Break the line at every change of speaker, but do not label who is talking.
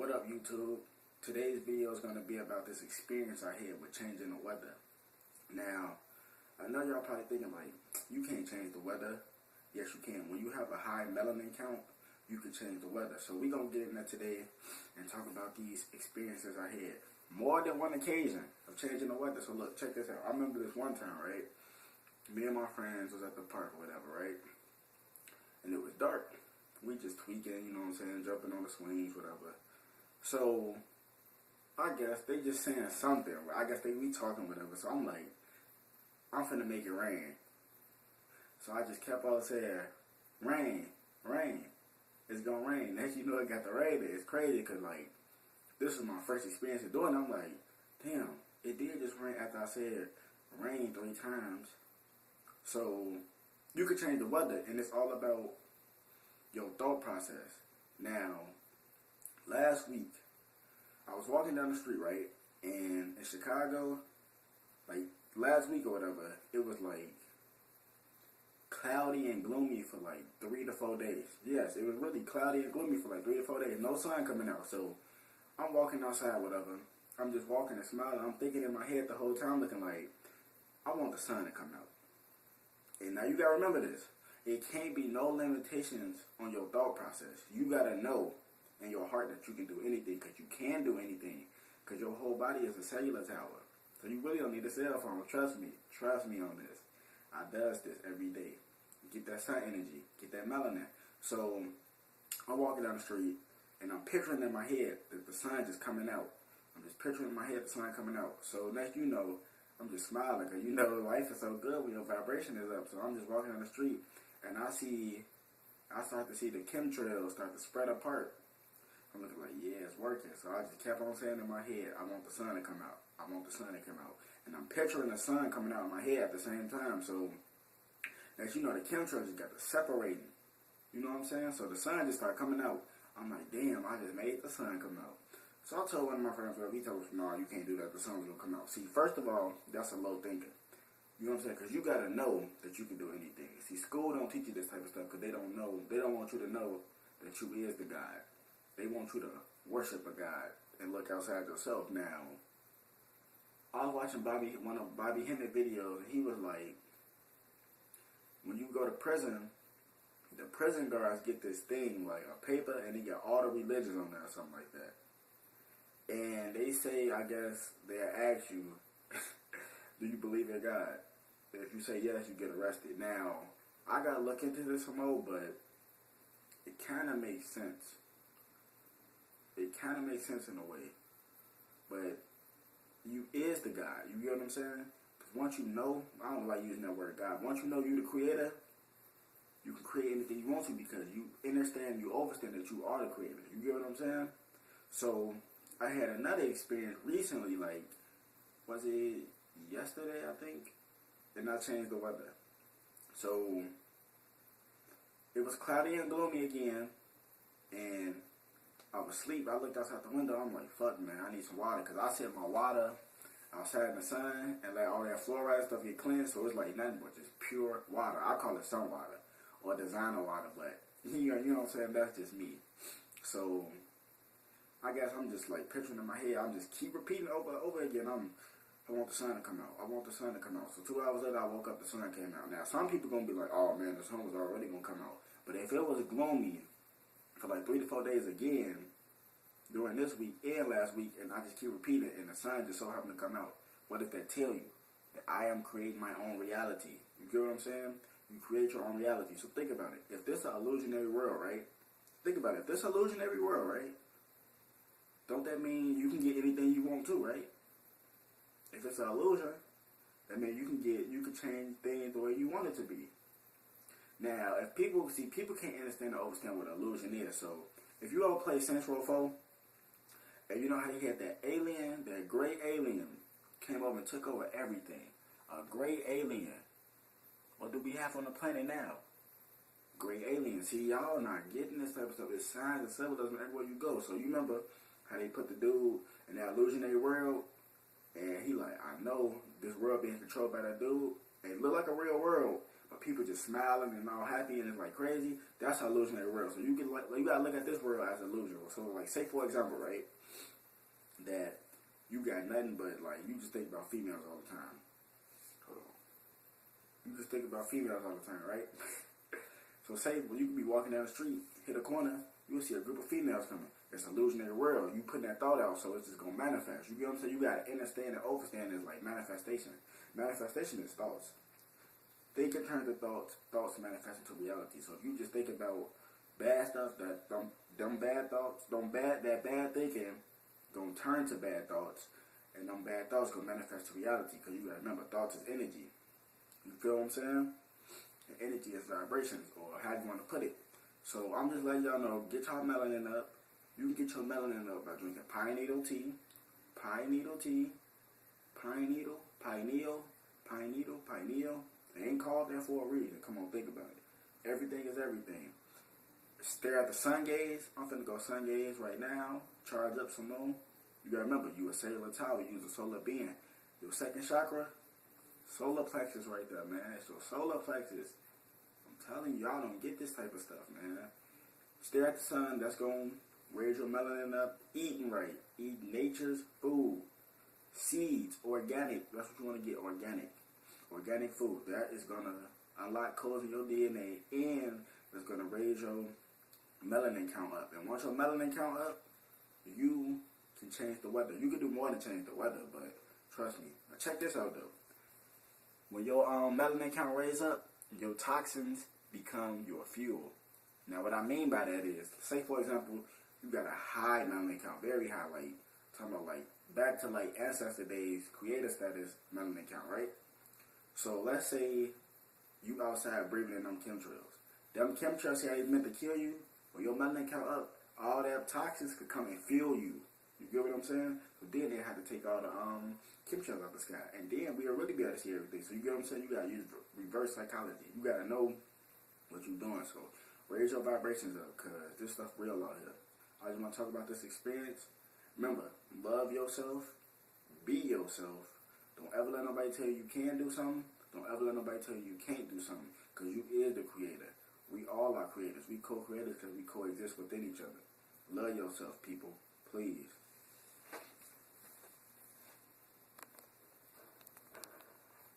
What up, YouTube? Today's video is going to be about this experience I had with changing the weather. Now, I know y'all probably thinking like, you can't change the weather. Yes, you can. When you have a high melanin count, you can change the weather. So we're going to get in there today and talk about these experiences I had. More than one occasion of changing the weather. So look, check this out. I remember this one time, right? Me and my friends was at the park or whatever, right? And it was dark. We just tweaking, you know what I'm saying, jumping on the swings, whatever. So, I guess they just saying something. I guess we talking, whatever. So I'm like, I'm finna make it rain. So I just kept on saying, rain, rain. It's gonna rain. Next you know it got the rain. It's crazy because like, this is my first experience of doing it. I'm like, damn, it did just rain after I said rain 3 times. So, you could change the weather and it's all about your thought process. Now, last week, I was walking down the street, right? And in Chicago, like last week or whatever, it was like cloudy and gloomy for like 3 to 4 days. Yes, it was really cloudy and gloomy for like 3 to 4 days. No sun coming out. So I'm walking outside, whatever. I'm just walking and smiling. I'm thinking in my head the whole time, looking like, I want the sun to come out. And now you gotta remember this. It can't be no limitations on your thought process. You gotta know in your heart that you can do anything, because you can do anything, because your whole body is a cellular tower. So you really don't need a cell phone. Trust me on this. I does this every day. Get that sun energy, get that melanin. So I'm walking down the street and I'm picturing in my head that the sun just coming out. I'm just picturing in my head the sun coming out. So next you know, I'm just smiling, because you know life is so good when your vibration is up. So I'm just walking down the street and I start to see the chemtrails start to spread apart. I'm looking like, yeah, it's working. So I just kept on saying in my head, I want the sun to come out. I want the sun to come out. And I'm picturing the sun coming out in my head at the same time. So, as you know, the chemtrails just got to separating. You know what I'm saying? So the sun just started coming out. I'm like, damn, I just made the sun come out. So I told one of my friends, well, he told us, no, you can't do that. The sun's going to come out. See, first of all, that's a low thinking. You know what I'm saying? Because you got to know that you can do anything. See, school don't teach you this type of stuff because they don't know. They don't want you to know that you is the God. They want you to worship a God and look outside yourself. Now, I was watching one of Bobby Hemmett videos, and he was like, when you go to prison, the prison guards get this thing, like a paper, and they got all the religions on there or something like that. And they say, I guess, they'll ask you, do you believe in God? If you say yes, you get arrested. Now, I got to look into this some more, but it kind of makes sense. It kind of makes sense in a way. But you is the God. You get what I'm saying? Because once you know, I don't like using that word God. Once you know you the creator, you can create anything you want to, because you understand, you understand that you are the creator. You get what I'm saying? So, I had another experience recently, like, was it yesterday, I think? And I changed the weather. So, it was cloudy and gloomy again, and I was asleep. I looked outside the window. I'm like, fuck, man, I need some water. Because I set my water outside in the sun and let all that fluoride stuff get cleansed. So it's like nothing but just pure water. I call it sun water or designer water. But, you know what I'm saying? That's just me. So, I guess I'm just like picturing in my head. I'm just keep repeating over and over again. I want the sun to come out. I want the sun to come out. So 2 hours later, I woke up, the sun came out. Now, some people going to be like, oh, man, the sun was already going to come out. But if it was gloomy for like 3 to 4 days again during this week and last week, and I just keep repeating it, and the sun just so happened to come out, what does that tell you? That I am creating my own reality. You get what I'm saying? You create your own reality. So think about it. If this is an illusionary world, right? Think about it. If this is an illusionary world, right? Don't that mean you can get anything you want to, right? If it's an illusion, that means you can change things the way you want it to be. Now, if people can't understand or understand what an illusion is. So, if you all play Saints Row 4, and you know how you had that alien, that great alien, came over and took over everything. A great alien. What do we have on the planet now? Great alien. See, y'all not getting this type of stuff. It's signs and symbolism everywhere you go. So, you remember how they put the dude in that illusionary world, and he like, I know this world being controlled by that dude. It looked like a real world, But people just smiling and all happy and it's like crazy. That's an illusionary world. So you can you gotta look at this world as illusional. So like, say for example, right, that you got nothing but like you just think about females all the time. Hold on. You just think about females all the time, right? So say well, you could be walking down the street, hit a corner, you'll see a group of females coming. It's an illusionary world. You putting that thought out, so it's just gonna manifest. You get what I'm saying? You gotta understand and overstand is like manifestation. Manifestation is thoughts. Thinking turns to thoughts. Thoughts manifest into reality. So if you just think about bad stuff, that them bad thoughts, that bad thinking, gonna turn to bad thoughts, and them bad thoughts gonna manifest to reality. Cause you gotta remember, thoughts is energy. You feel what I'm saying? And energy is vibrations, or how you want to put it. So I'm just letting y'all know, get y'all melanin up. You can get your melanin up by drinking pine needle tea, pineal. They ain't called that for a reason. Come on, think about it. Everything is everything. Stare at the sun gaze. I'm finna go sun gaze right now. Charge up some more. You gotta remember, you a cellular tower. You a solar being. Your second chakra, solar plexus right there, man. So solar plexus. I'm telling you, y'all don't get this type of stuff, man. Stare at the sun. That's gonna raise your melanin up. Eating right. Eat nature's food. Seeds. Organic. That's what you want to get. Organic food. That is going to unlock codes in your DNA and it's going to raise your melanin count up. And once your melanin count up, you can change the weather. You can do more than change the weather, but trust me. Now check this out though. When your melanin count raise up, your toxins become your fuel. Now what I mean by that is, say for example, you got a high melanin count, very high, like, talking about like, back to like ancestor days, creator status melanin count, right? So let's say you outside breathing in them chemtrails. Them chemtrails say they meant to kill you. When your melanin count up, all that toxins could come and fuel you. You get what I'm saying? So then they had to take all the chemtrails out the sky. And then we'll really be able to see everything. So you get what I'm saying? You got to use reverse psychology. You got to know what you're doing. So raise your vibrations up because this stuff real out here. I just want to talk about this experience. Remember, love yourself. Be yourself. Don't ever let nobody tell you you can do something. Don't ever let nobody tell you you can't do something. Because you is the creator. We all are creators. We co-creators because we coexist within each other. Love yourself, people. Please.